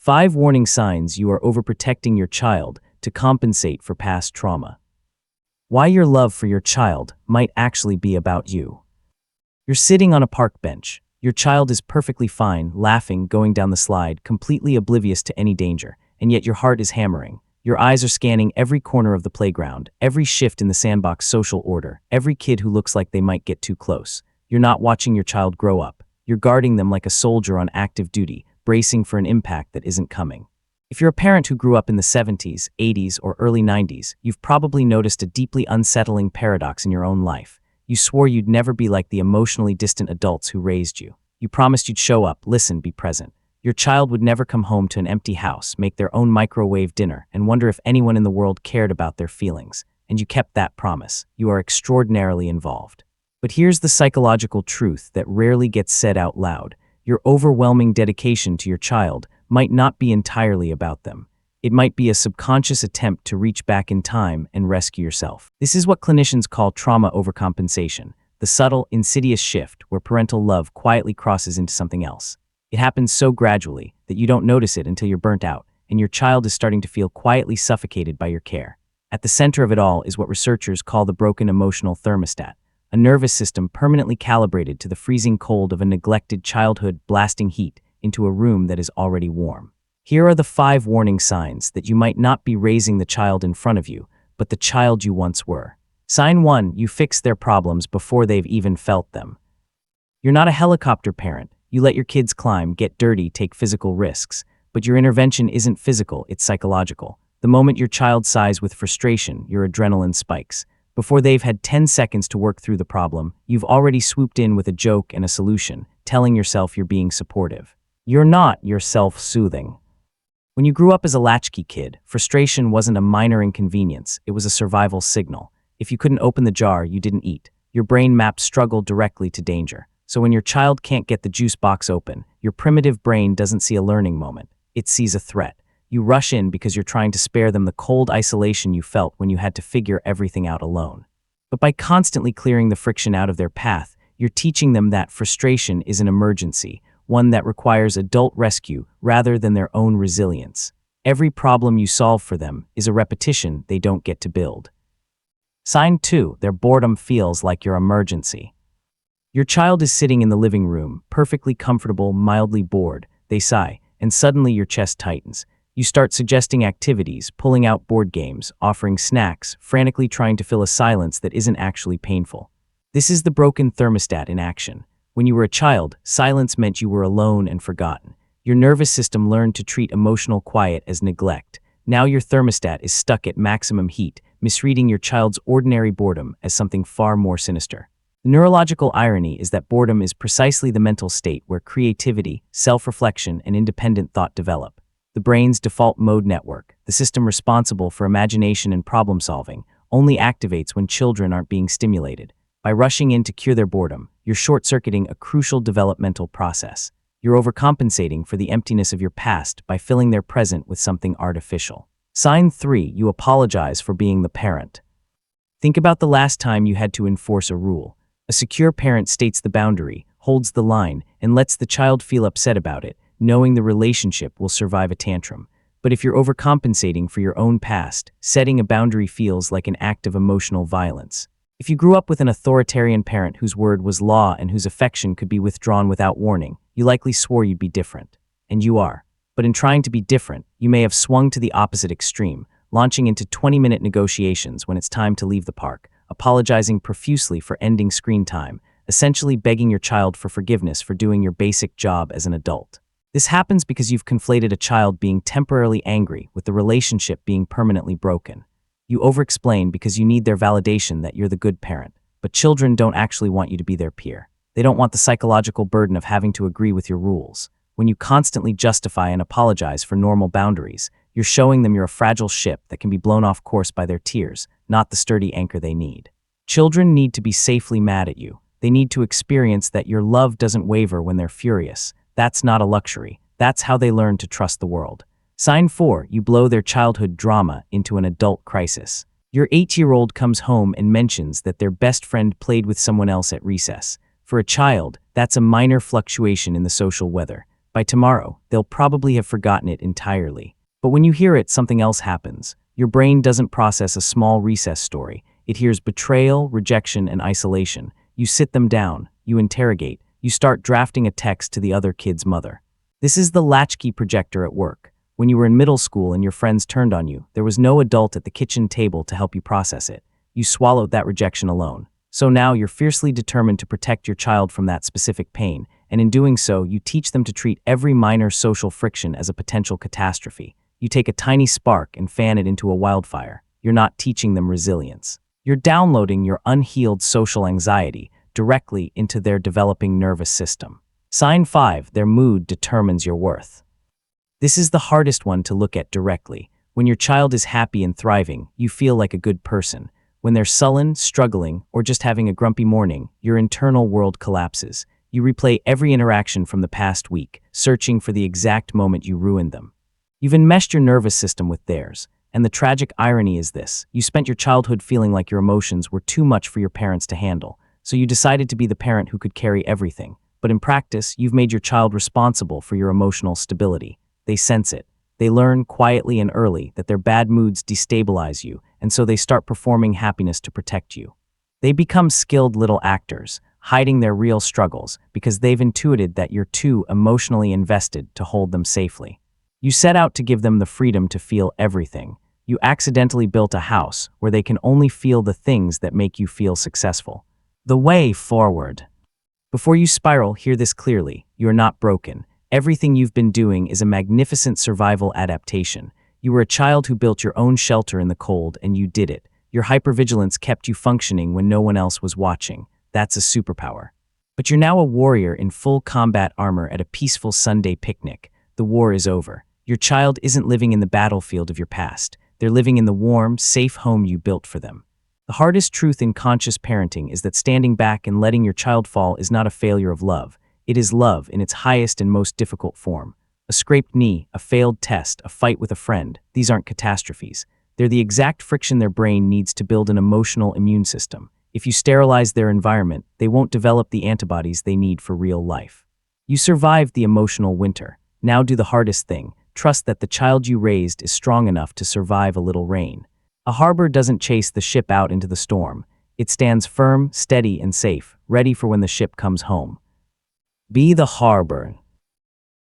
5 warning signs you are overprotecting your child to compensate for past trauma. Why your love for your child might actually be about you. You're sitting on a park bench. Your child is perfectly fine, laughing, going down the slide, completely oblivious to any danger, and yet your heart is hammering. Your eyes are scanning every corner of the playground, every shift in the sandbox social order, every kid who looks like they might get too close. You're not watching your child grow up. You're guarding them like a soldier on active duty, bracing for an impact that isn't coming. If you're a parent who grew up in the 70s, 80s, or early 90s, you've probably noticed a deeply unsettling paradox in your own life. You swore you'd never be like the emotionally distant adults who raised you. You promised you'd show up, listen, be present. Your child would never come home to an empty house, make their own microwave dinner, and wonder if anyone in the world cared about their feelings. And you kept that promise. You are extraordinarily involved. But here's the psychological truth that rarely gets said out loud. Your overwhelming dedication to your child might not be entirely about them. It might be a subconscious attempt to reach back in time and rescue yourself. This is what clinicians call trauma overcompensation, the subtle, insidious shift where parental love quietly crosses into something else. It happens so gradually that you don't notice it until you're burnt out, and your child is starting to feel quietly suffocated by your care. At the center of it all is what researchers call the broken emotional thermostat, a nervous system permanently calibrated to the freezing cold of a neglected childhood, blasting heat into a room that is already warm. Here are the 5 warning signs that you might not be raising the child in front of you, but the child you once were. Sign 1, you fix their problems before they've even felt them. You're not a helicopter parent. You let your kids climb, get dirty, take physical risks. But your intervention isn't physical, it's psychological. The moment your child sighs with frustration, your adrenaline spikes. Before they've had 10 seconds to work through the problem, you've already swooped in with a joke and a solution, telling yourself you're being supportive. You're not, you're self-soothing. When you grew up as a latchkey kid, frustration wasn't a minor inconvenience, it was a survival signal. If you couldn't open the jar, you didn't eat. Your brain mapped struggle directly to danger. So when your child can't get the juice box open, your primitive brain doesn't see a learning moment. It sees a threat. You rush in because you're trying to spare them the cold isolation you felt when you had to figure everything out alone. But by constantly clearing the friction out of their path, you're teaching them that frustration is an emergency, one that requires adult rescue rather than their own resilience. Every problem you solve for them is a repetition they don't get to build. Sign 2, their boredom feels like your emergency. Your child is sitting in the living room, perfectly comfortable, mildly bored. They sigh, and suddenly your chest tightens. You start suggesting activities, pulling out board games, offering snacks, frantically trying to fill a silence that isn't actually painful. This is the broken thermostat in action. When you were a child, silence meant you were alone and forgotten. Your nervous system learned to treat emotional quiet as neglect. Now your thermostat is stuck at maximum heat, misreading your child's ordinary boredom as something far more sinister. The neurological irony is that boredom is precisely the mental state where creativity, self-reflection, and independent thought develop. The brain's default mode network, the system responsible for imagination and problem-solving, only activates when children aren't being stimulated. By rushing in to cure their boredom, you're short-circuiting a crucial developmental process. You're overcompensating for the emptiness of your past by filling their present with something artificial. Sign 3, you apologize for being the parent. Think about the last time you had to enforce a rule. A secure parent states the boundary, holds the line, and lets the child feel upset about it, knowing the relationship will survive a tantrum. But if you're overcompensating for your own past, setting a boundary feels like an act of emotional violence. If you grew up with an authoritarian parent whose word was law and whose affection could be withdrawn without warning, you likely swore you'd be different. And you are. But in trying to be different, you may have swung to the opposite extreme, launching into 20-minute negotiations when it's time to leave the park, apologizing profusely for ending screen time, essentially begging your child for forgiveness for doing your basic job as an adult. This happens because you've conflated a child being temporarily angry with the relationship being permanently broken. You over-explain because you need their validation that you're the good parent, but children don't actually want you to be their peer. They don't want the psychological burden of having to agree with your rules. When you constantly justify and apologize for normal boundaries, you're showing them you're a fragile ship that can be blown off course by their tears, not the sturdy anchor they need. Children need to be safely mad at you. They need to experience that your love doesn't waver when they're furious. That's not a luxury. That's how they learn to trust the world. Sign 4, you blow their childhood drama into an adult crisis. Your 8-year-old comes home and mentions that their best friend played with someone else at recess. For a child, that's a minor fluctuation in the social weather. By tomorrow, they'll probably have forgotten it entirely. But when you hear it, something else happens. Your brain doesn't process a small recess story. It hears betrayal, rejection, and isolation. You sit them down, you interrogate, you start drafting a text to the other kid's mother. This is the latchkey projector at work. When you were in middle school and your friends turned on you, there was no adult at the kitchen table to help you process it. You swallowed that rejection alone. So now you're fiercely determined to protect your child from that specific pain, and in doing so, you teach them to treat every minor social friction as a potential catastrophe. You take a tiny spark and fan it into a wildfire. You're not teaching them resilience. You're downloading your unhealed social anxiety directly into their developing nervous system. Sign 5, their mood determines your worth. This is the hardest one to look at directly. When your child is happy and thriving, you feel like a good person. When they're sullen, struggling, or just having a grumpy morning, your internal world collapses. You replay every interaction from the past week, searching for the exact moment you ruined them. You've enmeshed your nervous system with theirs. And the tragic irony is this: you spent your childhood feeling like your emotions were too much for your parents to handle, so you decided to be the parent who could carry everything. But in practice, you've made your child responsible for your emotional stability. They sense it. They learn quietly and early that their bad moods destabilize you, and so they start performing happiness to protect you. They become skilled little actors, hiding their real struggles because they've intuited that you're too emotionally invested to hold them safely. You set out to give them the freedom to feel everything. You accidentally built a house where they can only feel the things that make you feel successful. The way forward. Before you spiral, hear this clearly: you're not broken. Everything you've been doing is a magnificent survival adaptation. You were a child who built your own shelter in the cold, and you did it. Your hypervigilance kept you functioning when no one else was watching. That's a superpower. But you're now a warrior in full combat armor at a peaceful Sunday picnic. The war is over. Your child isn't living in the battlefield of your past. They're living in the warm, safe home you built for them. The hardest truth in conscious parenting is that standing back and letting your child fall is not a failure of love. It is love in its highest and most difficult form. A scraped knee, a failed test, a fight with a friend, these aren't catastrophes. They're the exact friction their brain needs to build an emotional immune system. If you sterilize their environment, they won't develop the antibodies they need for real life. You survived the emotional winter. Now do the hardest thing. Trust that the child you raised is strong enough to survive a little rain. A harbor doesn't chase the ship out into the storm. It stands firm, steady, and safe, ready for when the ship comes home. Be the harbor.